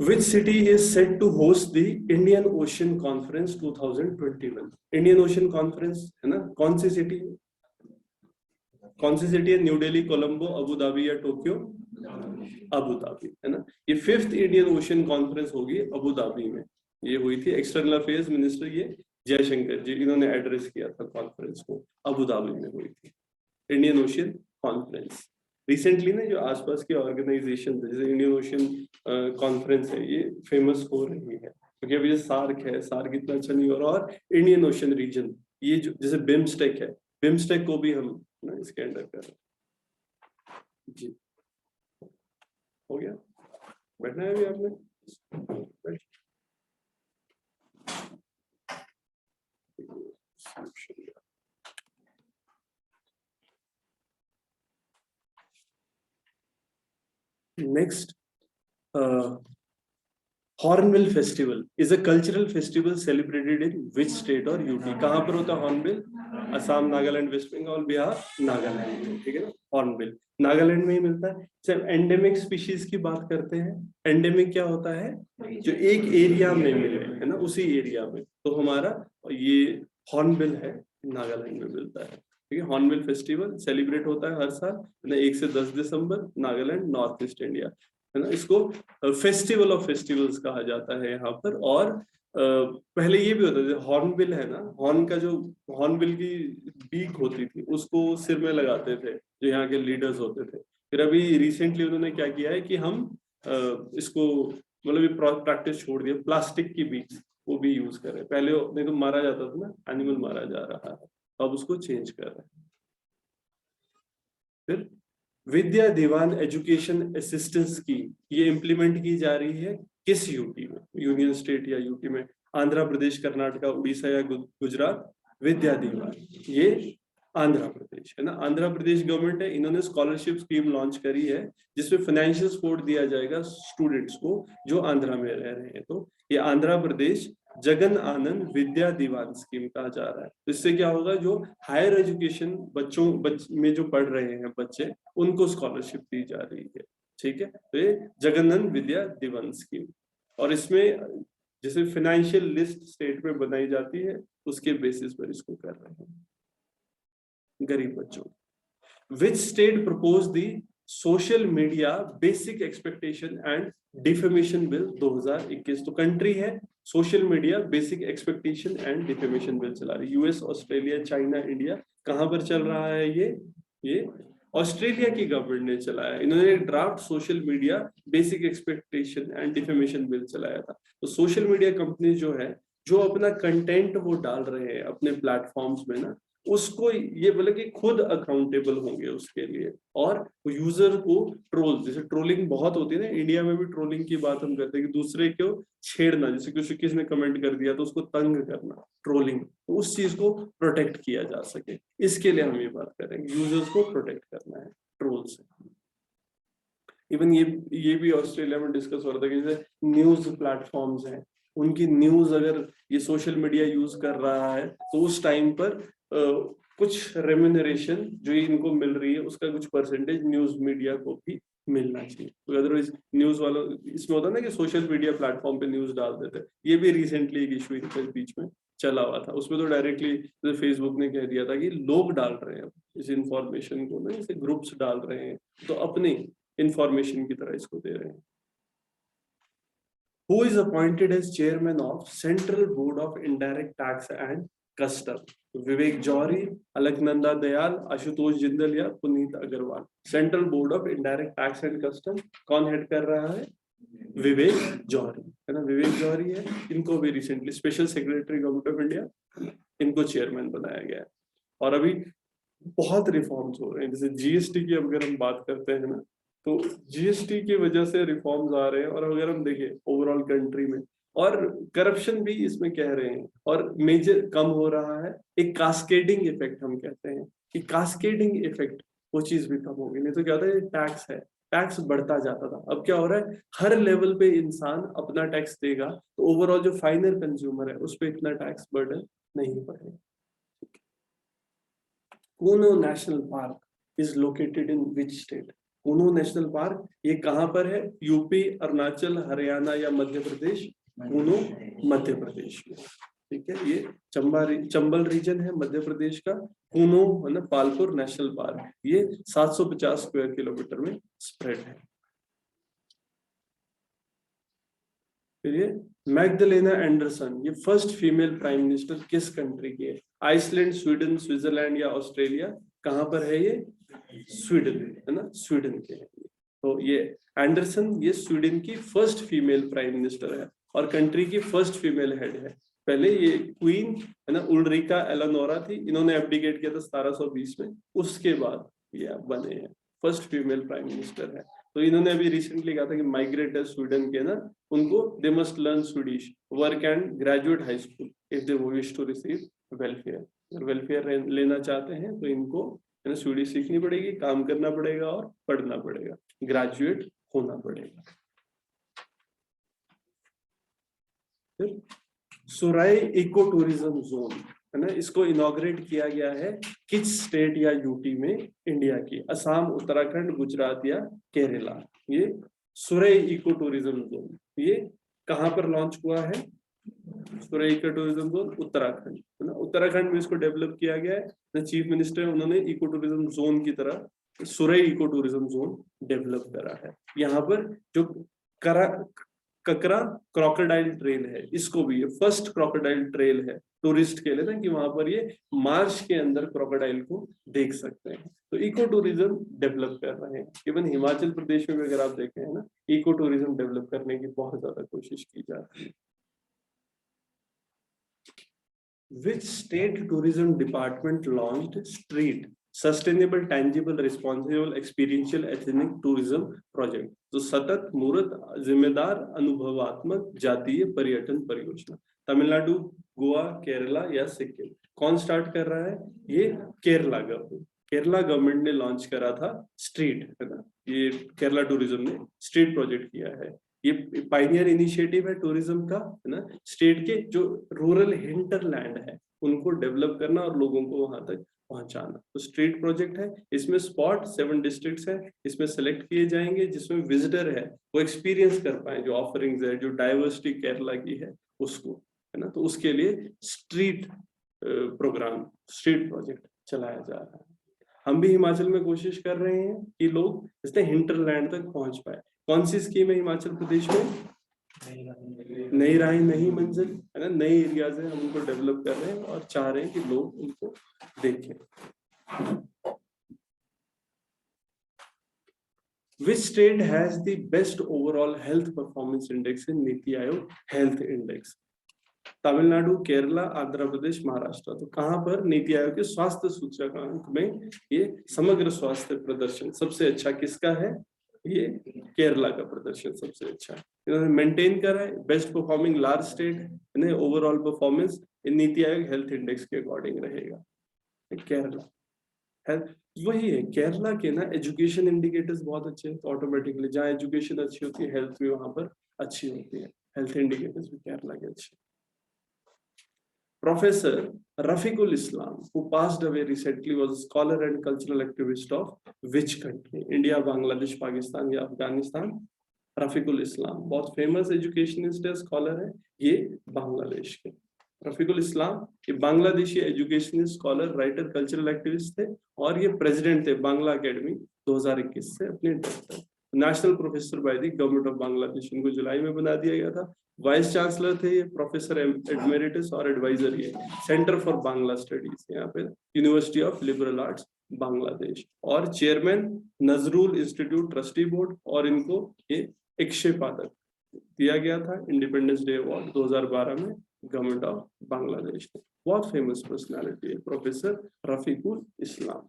Which city is set to host the Indian Ocean Conference 2021? Indian Ocean Conference है ना, कौन सी city है? कौन सी सिटी है? New Delhi, Colombo, Abu Dhabi या टोक्यो? अबू धाबी है ना। ये 5th इंडियन ओशन कॉन्फ्रेंस होगी अबू धाबी में। ये हुई थी, एक्सटर्नल अफेयर्स मिनिस्टर ये जयशंकर जी, इन्होंने एड्रेस किया था कॉन्फ्रेंस को, अबू धाबी में हुई थी इंडियन ओशन कॉन्फ्रेंस। रिसेंटली ना जो आसपास के ऑर्गेनाइजेशन जैसे इंडियन ओशन कॉन्फ्रेंस है, ये फेमस हो रही है क्योंकि अभी जो सार्क है, सार्क इतना अच्छा नहीं हो रहा, और इंडियन ओशन रीजन, ये जो जैसे बिम्स्टेक है, बिम्स्टेक को भी हम ना इसके अंडर कर रहे हैं जी। हो गया, बैठना है अभी आपने? Next, hornbill festival is a cultural festival celebrated in which state और यूटी? कहां पर होता है हॉर्नबिल? असम, नागालैंड, वेस्ट बंगाल, बिहार, नागालैंड, ठीक है ना। हॉर्नबिल नागालैंड में ही मिलता है। जब एंडेमिक स्पीशीज की बात करते हैं, एंडेमिक क्या होता है? जो एक एरिया में मिले, है ना, उसी एरिया में। तो हमारा ये हॉर्नबिल है, नागालैंड में मिलता है, ठीक है। हॉर्नबिल फेस्टिवल सेलिब्रेट होता है हर साल 1 से 10 दिसंबर, नागालैंड, नॉर्थ ईस्ट इंडिया, है ना। इसको फेस्टिवल ऑफ फेस्टिवल्स कहा जाता है यहाँ पर। और पहले ये भी होता था, हॉर्नबिल है ना, हॉर्न का जो हॉर्नबिल की बीक होती थी उसको सिर में लगाते थे जो यहाँ के लीडर्स होते थे। फिर अभी रिसेंटली उन्होंने क्या किया है कि हम इसको मतलब प्रैक्टिस छोड़ दिया, प्लास्टिक की बीक वो भी यूज करें। पहले नहीं तो मारा जाता था ना, एनिमल मारा जा रहा है, अब उसको चेंज कर रहे हैं। फिर विद्या दीवान एजुकेशन असिस्टेंस स्कीम, ये इम्प्लीमेंट की जा रही है किस यूटी में? यूनियन स्टेट या यूटी में? आंध्र प्रदेश, कर्नाटका, उड़ीसा या गुजरात? विद्या दीवान ये आंध्र प्रदेश है ना। आंध्र प्रदेश गवर्नमेंट है, इन्होंने स्कॉलरशिप स्कीम लॉन्च करी है जिसमें फाइनेंशियल सपोर्ट दिया जाएगा स्टूडेंट्स को जो आंध्र में रह रहे हैं। तो ये आंध्र प्रदेश जगन आनंद विद्या दीवान स्कीम कहा जा रहा है। तो इससे क्या होगा, जो हायर एजुकेशन में जो पढ़ रहे हैं बच्चे, उनको स्कॉलरशिप दी जा रही है, ठीक है। तो ये जगनानंद विद्या दीवान स्कीम, और इसमें जैसे फाइनेंशियल लिस्ट स्टेट में बनाई जाती है उसके बेसिस पर इसको कर रहे हैं गरीब बच्चों। Which state propose the social media basic expectation and defamation bill 2021? तो कंट्री है social media basic expectation and defamation bill चला रही है। यूएस, ऑस्ट्रेलिया, चाइना, इंडिया, कहां पर चल रहा है ये ऑस्ट्रेलिया की गवर्नमेंट ने चलाया। इन्होंने draft social media basic expectation and defamation bill चलाया था। तो सोशल मीडिया कंपनी जो है, जो अपना कंटेंट वो डाल रहे हैं अपने प्लेटफॉर्म्स में ना, उसको ये बोले कि खुद अकाउंटेबल होंगे उसके लिए। और यूजर को ट्रोल, जैसे ट्रोलिंग बहुत होती है ना इंडिया में भी, ट्रोलिंग की बात हम करते हैं कि दूसरे को छेड़ना, जैसे किसी ने कमेंट कर दिया तो उसको तंग करना, ट्रोलिंग, तो उस चीज को प्रोटेक्ट किया जा सके, इसके लिए हम ये बात करेंगे। यूजर्स को प्रोटेक्ट करना है ट्रोल से। इवन ये भी ऑस्ट्रेलिया में डिस्कस हो रहा था कि जैसे न्यूज प्लेटफॉर्म्स हैं, उनकी न्यूज अगर ये सोशल मीडिया यूज कर रहा है तो उस टाइम पर कुछ रेम्यूनरेशन जो इनको मिल रही है उसका कुछ परसेंटेज न्यूज मीडिया को भी मिलना चाहिए। तो अदरवाइज न्यूज वालों, इसमें होता है ना कि सोशल मीडिया प्लेटफॉर्म पे न्यूज डाल देते हैं। ये भी रिसेंटली एक इशू बीच में चला हुआ था, उसमें तो डायरेक्टली फेसबुक ने कह दिया था कि लोग डाल रहे हैं इस इंफॉर्मेशन को ना, इसे ग्रुप्स डाल रहे हैं तो अपनी इंफॉर्मेशन की तरह इसको दे रहे हैं। Who is appointed as chairman of Central Board of Indirect Tax and Custom? विवेक जौहरी, अलकनंदा दयाल, आशुतोष जिंदल या Puneet Agarwal? Central board of indirect tax and custom कौन हेड कर रहा है? विवेक जौहरी, है ना, विवेक जौहरी है। इनको भी recently special secretary government of India, इनको चेयरमैन बनाया गया है। और अभी बहुत रिफॉर्म्स हो रहे हैं, जैसे जीएसटी की अगर हम बात करते हैं ना, तो जीएसटी की वजह से रिफॉर्म्स आ रहे हैं। और अगर हम देखें ओवरऑल कंट्री में, और करप्शन भी इसमें कह रहे हैं, और मेजर कम हो रहा है। एक कास्केडिंग इफेक्ट हम कहते हैं कि कास्केडिंग इफेक्ट, वो चीज भी कम होगी। नहीं तो क्या होता है, टैक्स है, टैक्स बढ़ता जाता था, अब क्या हो रहा है, हर लेवल पे इंसान अपना टैक्स देगा तो ओवरऑल जो फाइनल कंज्यूमर है उस पर इतना टैक्स बर्डन नहीं पड़ेगा। Kuno National Park is located in which state? Kuno national park ये कहाँ पर है? यूपी, अरुणाचल, हरियाणा या मध्य प्रदेश? कूनो मध्य प्रदेश में, ठीक है। ये चंबल रीजन है मध्य प्रदेश का। कूनो है ना पालपुर नेशनल पार्क, ये 750 स्क्वायर किलोमीटर में स्प्रेड है। फिर ये मैग्डलेना एंडरसन, ये फर्स्ट फीमेल प्राइम मिनिस्टर किस कंट्री की है? आइसलैंड, स्वीडन, स्विट्जरलैंड या ऑस्ट्रेलिया? कहाँ पर है ये? स्वीडन, है ना, स्वीडन के है। तो ये एंडरसन ये स्वीडन की फर्स्ट फीमेल प्राइम मिनिस्टर है और कंट्री की फर्स्ट फीमेल हेड है। पहले ये क्वीन है ना उल्रिका एलेनोरा थी, इन्होंने एब्डिकेट किया था 1720 में, उसके बाद ये बने हैं, फर्स्ट फीमेल प्राइम मिनिस्टर है। तो इन्होंने अभी रिसेंटली कहा था कि माइग्रेटर्स स्वीडन के ना, उनको they must learn Swedish, work and graduate high school if they wish to receive welfare. अगर वेलफेयर लेना चाहते हैं तो इनको स्वीडिश सीखनी पड़ेगी, काम करना पड़ेगा और पढ़ना पड़ेगा, ग्रेजुएट होना पड़ेगा। फिर सुराई इको टूरिज्म जोन है ना, इसको इनॉग्रेट किया गया है किस स्टेट या यूटी में इंडिया की? असम, उत्तराखंड, गुजरात या केरला? ये सुराई इको टूरिज्म जोन ये कहां पर लॉन्च हुआ है? सुराई इको टूरिज्म जोन उत्तराखंड, है ना। उत्तराखंड में इसको डेवलप किया गया है। चीफ मिनिस्टर उन्होंने इको टूरिज्म जोन की तरह सुराई इको टूरिज्म जोन डेवलप करा है। यहाँ पर जो ककरा क्रोकोडाइल ट्रेल है, इसको भी ये फर्स्ट क्रोकोडाइल ट्रेल है टूरिस्ट के लिए ना, कि वहां पर ये मार्च के अंदर क्रोकोडाइल को देख सकते हैं। तो इको टूरिज्म डेवलप कर रहे हैं। इवन हिमाचल प्रदेश में भी अगर आप देखें है ना, इको टूरिज्म डेवलप करने की बहुत ज्यादा कोशिश की जाती है। Which state tourism department launched street sustainable tangible responsible experiential ethnic tourism project? तो सतत, मूर्त, जिम्मेदार, अनुभवात्मक जातीय पर्यटन परियोजना। तमिलनाडु, गोवा, केरला या सिक्किम? कौन स्टार्ट कर रहा है? ये केरला गवर्नमेंट। केरला गवर्नमेंट ने लॉन्च करा था स्ट्रीट, है ना, ये केरला टूरिज्म ने स्ट्रीट प्रोजेक्ट किया है। ये पाइनियर इनिशिएटिव है टूरिज्म का, है ना। स्टेट के जो रूरल हिंटरलैंड है उनको डेवलप करना और लोगों को वहां तक पहुंचाना। तो स्ट्रीट प्रोजेक्ट है, इसमें स्पॉट 7 डिस्ट्रिक्ट्स है, इसमें सेलेक्ट किए जाएंगे जिसमें विजिटर है वो एक्सपीरियंस कर पाए जो ऑफरिंग्स है, जो डाइवर्सिटी केरला की है उसको, है ना। तो उसके लिए स्ट्रीट प्रोग्राम, स्ट्रीट प्रोजेक्ट चलाया जा रहा है। हम भी हिमाचल में कोशिश कर रहे हैं कि लोग इससे हिंटरलैंड तक पहुंच पाए। कौन सी स्कीम है हिमाचल प्रदेश में? नई राहें नई मंजिल, है ना। नई एरियाज है, हम उनको डेवलप कर रहे हैं और चाह रहे हैं कि लोग उनको देखें। Which state has the best overall health performance index in NITI Aayog health index? Tamil Nadu, Kerala, Andhra Pradesh, Maharashtra. तो कहां पर नीति आयोग के स्वास्थ्य सूचकांक में ये समग्र स्वास्थ्य प्रदर्शन सबसे अच्छा किसका है? ये केरला का प्रदर्शन सबसे अच्छा है। इन्होंने मेंटेन करा है बेस्ट परफॉर्मिंग लार्ज स्टेट, इन्हें overall performance in NITI Aayog health index के अकॉर्डिंग रहेगा। केरला हेल्थ वही है, केरला के ना एजुकेशन इंडिकेटर्स बहुत अच्छे हैं, तो ऑटोमेटिकली जहाँ एजुकेशन अच्छी होती है हेल्थ भी वहां पर अच्छी होती है। हेल्थ इंडिकेटर्स भी केरला के अच्छे। Professor Rafiqul Islam, who passed away recently, was a scholar and cultural activist of which country? India, Bangladesh, Pakistan या अफगानिस्तान? रफीकुल इस्लाम बहुत फेमस एजुकेशनिस्ट है, स्कॉलर है, ये बांग्लादेश के। रफीकुल इस्लाम ये Bangladeshi educationist, scholar, writer, cultural activist थे और ये प्रेसिडेंट थे बांग्ला अकेडमी 2021 से अपने death. National professor by the government of Bangladesh, इनको जुलाई में बना दिया गया था। वाइस चांसलर थे ये प्रोफेसर एडमेरिटस और एडवाइजर ये सेंटर फॉर बांग्ला स्टडीज यहाँ पे university of liberal arts Bangladesh, और chairman Nazrul institute trustee board, और इनको ये अक्षय पदक दिया गया था इंडिपेंडेंस डे अवार्ड 2012 में गवर्नमेंट ऑफ बांग्लादेश ने। बहुत फेमस पर्सनालिटी है प्रोफेसर रफीकुल इस्लाम।